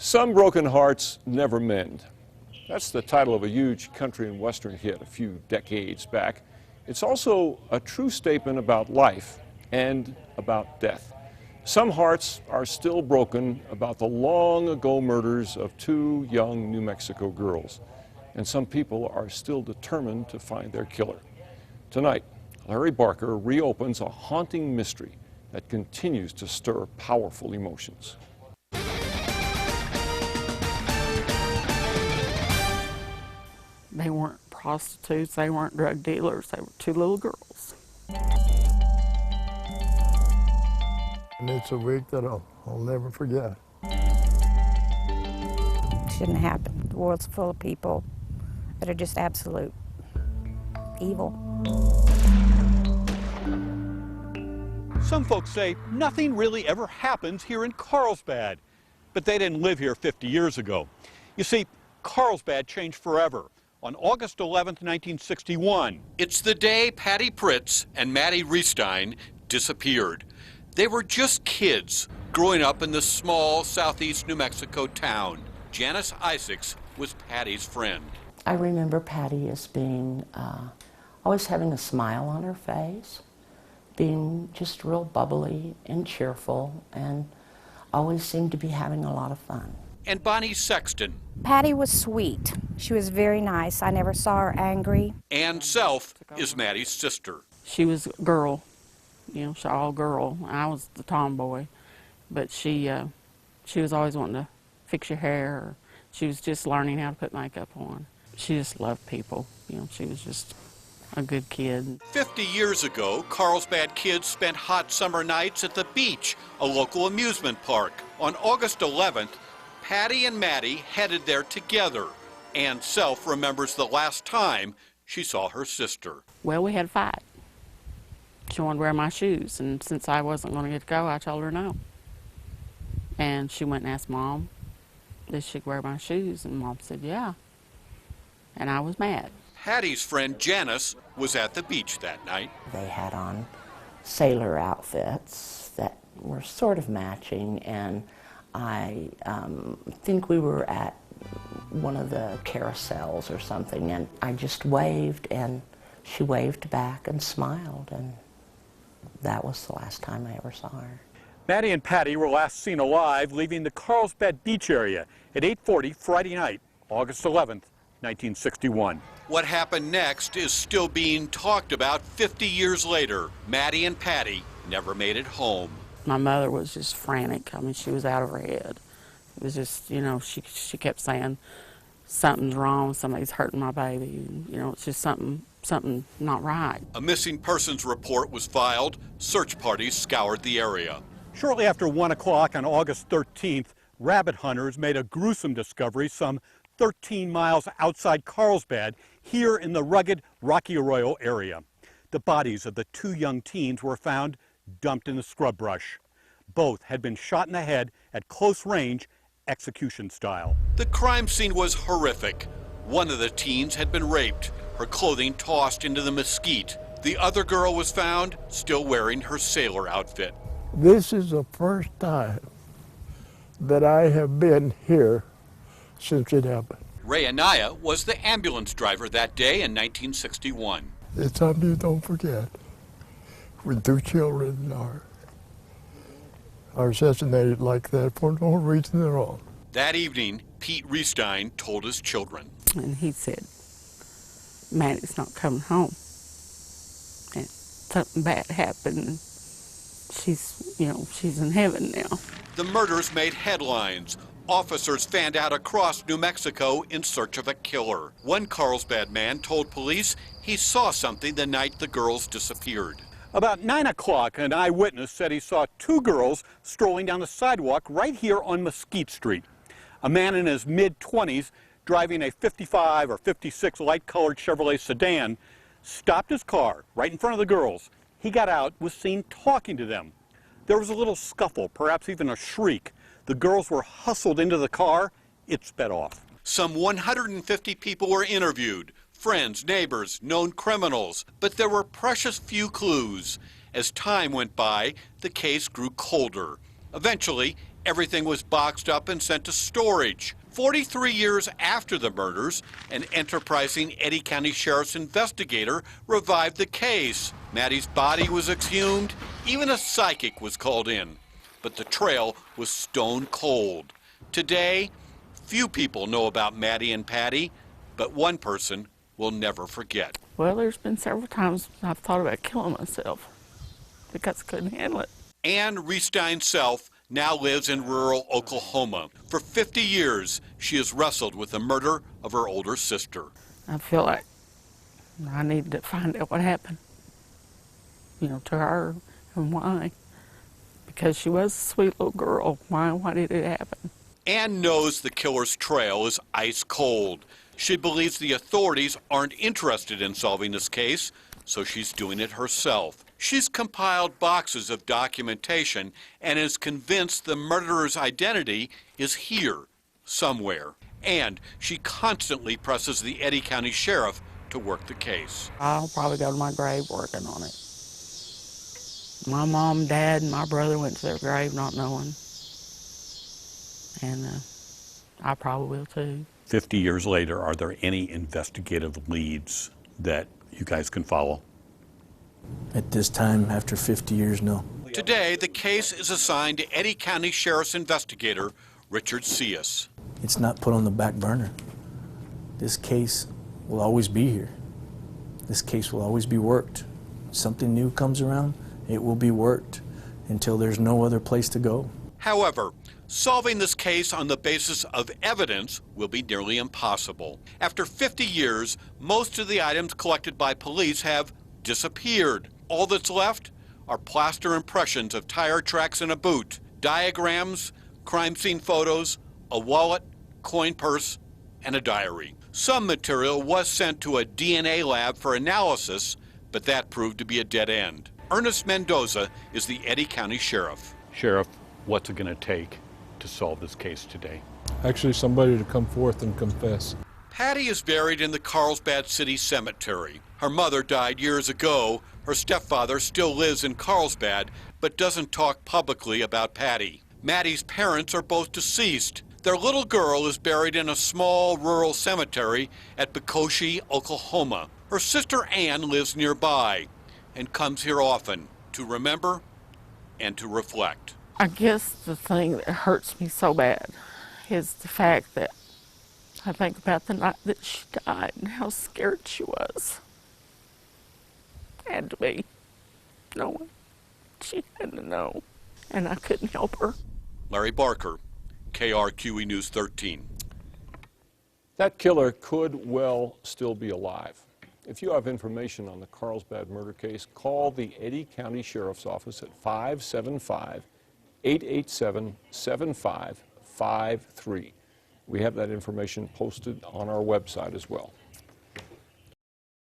Some broken hearts never mend. That's the title of a huge country and western hit a few decades back. It's also a true statement about life and about death. Some hearts are still broken about the long ago murders of two young New Mexico girls. And some people are still determined to find their killer. Tonight, Larry Barker reopens a haunting mystery that continues to stir powerful emotions. They weren't prostitutes, they weren't drug dealers, they were two little girls. And it's a week that I'll never forget. Shouldn't happen. The world's full of people that are just absolute evil. Some folks say nothing really ever happens here in Carlsbad, but they didn't live here 50 years ago. You see, Carlsbad changed forever. On August 11th, 1961. It's the day Patty Pritz and Maddie Restine disappeared. They were just kids growing up in the small southeast New Mexico town. Janis Isaacs was Patty's friend. I remember Patty as being, always having a smile on her face, being just real bubbly and cheerful, and always seemed to be having a lot of fun. And Bonnie Sexton. Patty was sweet. She was very nice. I never saw her angry. Ann Self is Maddie's sister. She was a girl, you know, she was all girl. I was the tomboy, but she was always wanting to fix your hair. Or she was just learning how to put makeup on. She just loved people, you know, she was just a good kid. 50 years ago, Carlsbad kids spent hot summer nights at the beach, a local amusement park. On August 11th, Patty and Maddie headed there together. Ann Self remembers the last time she saw her sister. Well, we had a fight. She wanted to wear my shoes, and since I wasn't going to get to go, I told her no. And she went and asked Mom if she could wear my shoes, and Mom said yeah. And I was mad. Patty's friend Janis was at the beach that night. They had on sailor outfits that were sort of matching, and I think we were at one of the carousels or something, and I just waved, and she waved back and smiled, and that was the last time I ever saw her. Maddie and Patty were last seen alive leaving the Carlsbad beach area at 8:40 Friday night, August 11th, 1961. What happened next is still being talked about 50 years later. Maddie and Patty never made it home. My mother was just frantic. I mean, she was out of her head. It was just, you know, she kept saying, something's wrong, somebody's hurting my baby. You know, it's just something not right. A missing persons report was filed. Search parties scoured the area. Shortly after 1 o'clock on August 13th, rabbit hunters made a gruesome discovery some 13 miles outside Carlsbad, here in the rugged Rocky Arroyo area. The bodies of the two young teens were found dumped in the scrub brush. Both had been shot in the head at close range, execution style. The crime scene was horrific. One of the teens had been raped, her clothing tossed into the mesquite. The other girl was found still wearing her sailor outfit. This is the first time that I have been here since it happened. Ray Anaya was the ambulance driver that day in 1961. It's something you don't forget. When two children are assassinated like that for no reason at all. That evening, Pete Restine told his children. And he said, Maddie's not coming home. And something bad happened. And she's, you know, she's in heaven now. The murders made headlines. Officers fanned out across New Mexico in search of a killer. One Carlsbad man told police he saw something the night the girls disappeared. About 9 o'clock, an eyewitness said he saw two girls strolling down the sidewalk right here on Mesquite Street. A man in his mid-20s driving a 55 or 56 light-colored Chevrolet sedan stopped his car right in front of the girls. He got out, was seen talking to them. There was a little scuffle, perhaps even a shriek. The girls were hustled into the car. It sped off. Some 150 people were interviewed. Friends, neighbors, known criminals, but there were precious few clues. As time went by, the case grew colder. Eventually, Everything was boxed up and sent to storage. 43 years after the murders, an enterprising Eddy County Sheriff's investigator revived the case. Maddie's body was exhumed. Even a psychic was called in. But the trail was stone cold. Today, few people know about Maddie and Patty, but one person will never forget. Well, there's been several times I've thought about killing myself because I couldn't handle it. Ann Restine Self now lives in rural Oklahoma. For 50 years, she has wrestled with the murder of her older sister. I feel like I need to find out what happened, to her and why. Because she was a sweet little girl. Why did it happen? Ann knows the killer's trail is ice cold. She believes the authorities aren't interested in solving this case, so she's doing it herself. She's compiled boxes of documentation and is convinced the murderer's identity is here, somewhere. And she constantly presses the Eddy County Sheriff to work the case. I'll probably go to my grave working on it. My mom, dad, and my brother went to their grave not knowing. And I probably will too. 50 years later, are there any investigative leads that you guys can follow? At this time, after 50 years, no. Today, the case is assigned to Eddy County Sheriff's investigator, Richard Sillas. It's not put on the back burner. This case will always be here. This case will always be worked. Something new comes around, it will be worked until there's no other place to go. However, solving this case on the basis of evidence will be nearly impossible. After 50 years, most of the items collected by police have disappeared. All that's left are plaster impressions of tire tracks in a boot, diagrams, crime scene photos, a wallet, coin purse, and a diary. Some material was sent to a DNA lab for analysis, but that proved to be a dead end. Ernest Mendoza is the Eddy County Sheriff. Sheriff, what's it going to take to solve this case today? Actually, somebody to come forth and confess. Patty is buried in the Carlsbad City Cemetery. Her mother died years ago. Her stepfather still lives in Carlsbad, but doesn't talk publicly about Patty. Maddie's parents are both deceased. Their little girl is buried in a small rural cemetery at Bekoshi, Oklahoma. Her sister Ann lives nearby and comes here often to remember and to reflect. I guess the thing that hurts me so bad is the fact that I think about the night that she died and how scared she was. Had to be. No one. She had to know. And I couldn't help her. Larry Barker, KRQE News 13. That killer could well still be alive. If you have information on the Carlsbad murder case, call the Eddy County Sheriff's Office at 575-887-7553. We have that information posted on our website as well.